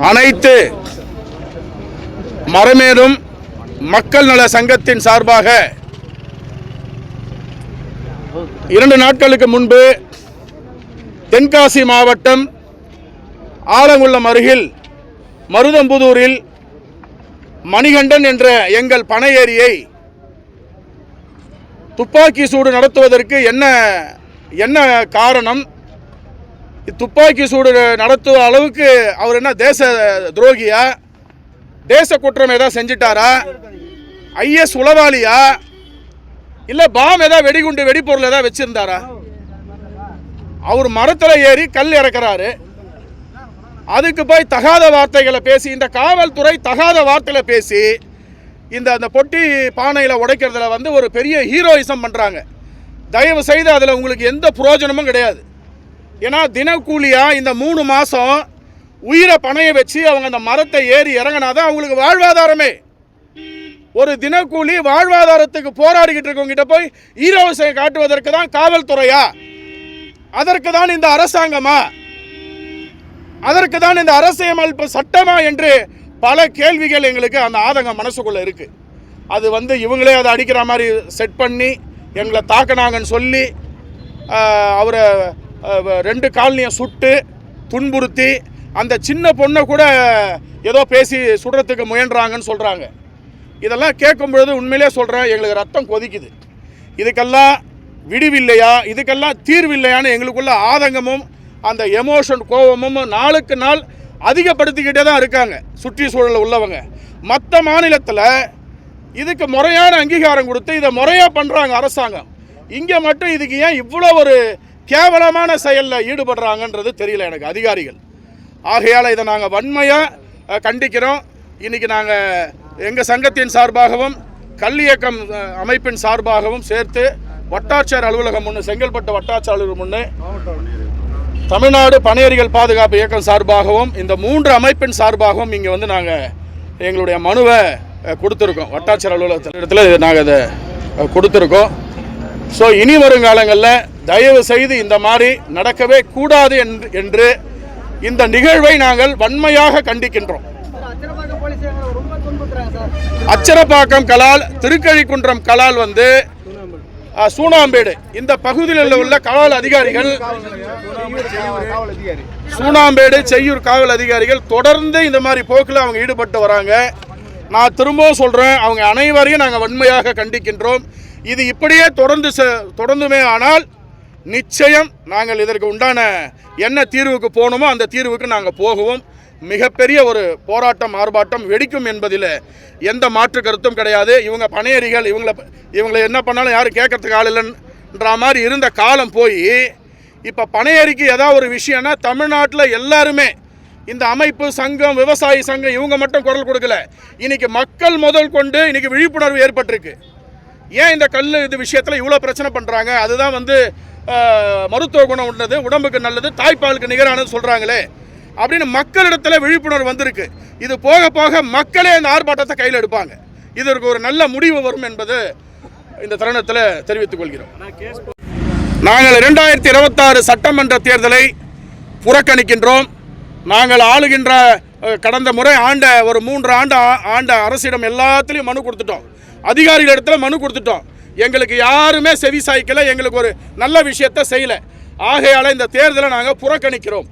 அனைத்து மரமேறும் மக்கள் நல சங்கத்தின் சார்பாக 2 நாட்களுக்கு முன்பு தென்காசி மாவட்டம் ஆலங்குளம் அருகில் மருதம்புதூரில் மணிகண்டன் என்ற எங்கள் பனை ஏரியை துப்பாக்கி சூடு நடத்துவதற்கு என்ன காரணம்? துப்பாக்கி சூடு நடத்துவ அளவுக்கு அவர் என்ன தேச துரோகியா? தேச குற்றம் ஏதாவது செஞ்சிட்டாரா? ஐஎஸ் உளவாளியா? இல்லை பாம் ஏதாவது வெடிகுண்டு வெடிப்பொருள் ஏதாவது வச்சிருந்தாரா? அவர் மரத்தில் ஏறி கல் இறக்குறாரு. அதுக்கு போய் தகாத வார்த்தைகளை பேசி, இந்த காவல்துறை தகாத வார்த்தைகளை பேசி அந்த பொட்டி பானையில் உடைக்கிறதுல ஒரு பெரிய ஹீரோயிசம் பண்ணுறாங்க. தயவு செய்து அதில் உங்களுக்கு எந்த பிரயோஜனமும் கிடையாது. ஏன்னா தினக்கூலியாக இந்த 3 மாதம் உயிரை பணைய வச்சு அவங்க அந்த மரத்தை ஏறி இறங்கினாதான் அவங்களுக்கு வாழ்வாதாரமே. ஒரு தினக்கூலி வாழ்வாதாரத்துக்கு போராடிக்கிட்டு இருக்கவங்கிட்ட போய் ஹீரோயிசம் காட்டுவதற்கு தான் காவல்துறையா? அதற்கு தான் இந்த அரசாங்கமா? அதற்கு தான் இந்த அரசியலமைப்பு சட்டமா என்று பல கேள்விகள் எங்களுக்கு அந்த ஆதங்கம் மனசுக்குள்ள இருக்கு. அது இவங்களே அதை அடிக்கிற மாதிரி செட் பண்ணி எங்களை தாக்கினாங்கன்னு சொல்லி அவரை 2 காலனியை சுட்டு துன்புறுத்தி அந்த சின்ன பொண்ணை கூட ஏதோ பேசி சுடுறதுக்கு முயன்றாங்கன்னு சொல்கிறாங்க. இதெல்லாம் கேட்கும் பொழுது உண்மையிலே சொல்கிறேன், எங்களுக்கு ரத்தம் கொதிக்குது. இதுக்கெல்லாம் விடிவில்லையா? இதுக்கெல்லாம் தீர்வில்லையான்னு எங்களுக்குள்ள ஆதங்கமும் அந்த எமோஷன் கோபமும் நாளுக்கு நாள் அதிகப்படுத்திக்கிட்டே தான் இருக்காங்க சுற்றி சூழலில் உள்ளவங்க. மற்ற மாநிலத்தில் இதுக்கு முறையான அங்கீகாரம் கொடுத்து இதை முறையாக பண்ணுறாங்க அரசாங்கம். இங்கே மட்டும் இதுக்கு ஏன் இவ்வளோ ஒரு கேவலமான செயலில் ஈடுபடுறாங்கன்றது தெரியல எனக்கு அதிகாரிகள். ஆகையால் இதை நாங்கள் வன்மையாக கண்டிக்கிறோம். இன்றைக்கி நாங்கள் எங்கள் சங்கத்தின் சார்பாகவும் கல்வியக்கம் அமைப்பின் சார்பாகவும் சேர்த்து வட்டாட்சியர் அலுவலகம் முன்னு, செங்கல்பட்டு வட்டாட்சியர் அலுவலகம் முன்னு, தமிழ்நாடு பனையேரிகள் பாதுகாப்பு இயக்கம் சார்பாகவும் இந்த 3 அமைப்பின் சார்பாகவும் இங்கே நாங்கள் எங்களுடைய மனுவை கொடுத்துருக்கோம். வட்டாட்சியர் அலுவலகத்தில் நாங்கள் அதை கொடுத்துருக்கோம். ஸோ இனி வருங்காலங்களில் தயவு செய்து இந்த மாதிரி நடக்கவே கூடாது என்று இந்த நிகழ்வை நாங்கள் வன்மையாக கண்டிக்கின்றோம். அச்சரப்பாக்கம் கலால், திருக்கழிக்குன்றம் கலால் சூனாம்பேடு இந்த பகுதியில் உள்ள காவல் அதிகாரிகள், சூனாம்பேடு செய்யூர் காவல் அதிகாரிகள் தொடர்ந்து இந்த மாதிரி போக்கில் அவங்க ஈடுபட்டு வராங்க. நான் திரும்பவும் சொல்கிறேன், அவங்க அனைவரையும் நாங்கள் வன்மையாக கண்டிக்கின்றோம். இது இப்படியே தொடர்ந்துமே ஆனால் நிச்சயம் நாங்கள் இதற்கு உண்டான என்ன தீர்வுக்கு போகணுமோ அந்த தீர்வுக்கு நாங்கள் போகுவோம். மிகப்பெரிய ஒரு போராட்டம் ஆர்ப்பாட்டம் வெடிக்கும் என்பதில் எந்த மாற்று கருத்தும் கிடையாது. இவங்க பனையேரிகள் இவங்களை என்ன பண்ணாலும் யாரும் கேட்கறதுக்கு ஆள் இல்லைன்ற மாதிரி இருந்த காலம் போய் இப்போ பனையேரிக்கு ஏதாவது ஒரு விஷயம்னா தமிழ்நாட்டில் எல்லாருமே இந்த அமைப்பு சங்கம், விவசாயி சங்கம் இவங்க மட்டும் குரல் கொடுக்கல. இன்னைக்கு மக்கள் முதல் கொண்டு இன்னைக்கு விழிப்புணர்வு ஏற்பட்டிருக்கு. ஏன் இந்த இது விஷயத்தில் இவ்வளோ பிரச்சனை பண்ணுறாங்க? அதுதான் மருத்துவ குணம் உள்ளது, உடம்புக்கு நல்லது, தாய்ப்பாலுக்கு நிகரானது சொல்கிறாங்களே அப்படின்னு மக்களிடத்தில் விழிப்புணர்வு வந்திருக்கு. இது போக போக மக்களே அந்த ஆர்ப்பாட்டத்தை கையில் எடுப்பாங்க. இதற்கு ஒரு நல்ல முடிவு வரும் என்பது இந்த தருணத்தில் தெரிவித்துக் கொள்கிறோம். நாங்கள் 2026 சட்டமன்ற தேர்தலை புறக்கணிக்கின்றோம். நாங்கள் ஆளுகின்ற கடந்த முறை ஒரு 3 ஆண்ட அரசிடம் எல்லாத்துலேயும் மனு கொடுத்துட்டோம். அதிகாரிகளிடத்தில் மனு கொடுத்துட்டோம். எங்களுக்கு யாருமே செவி சாய்க்கலை, எங்களுக்கு ஒரு நல்ல விஷயத்தை செய்யலை. ஆகையால் இந்த தேர்தலை நாங்கள் புறக்கணிக்கிறோம்.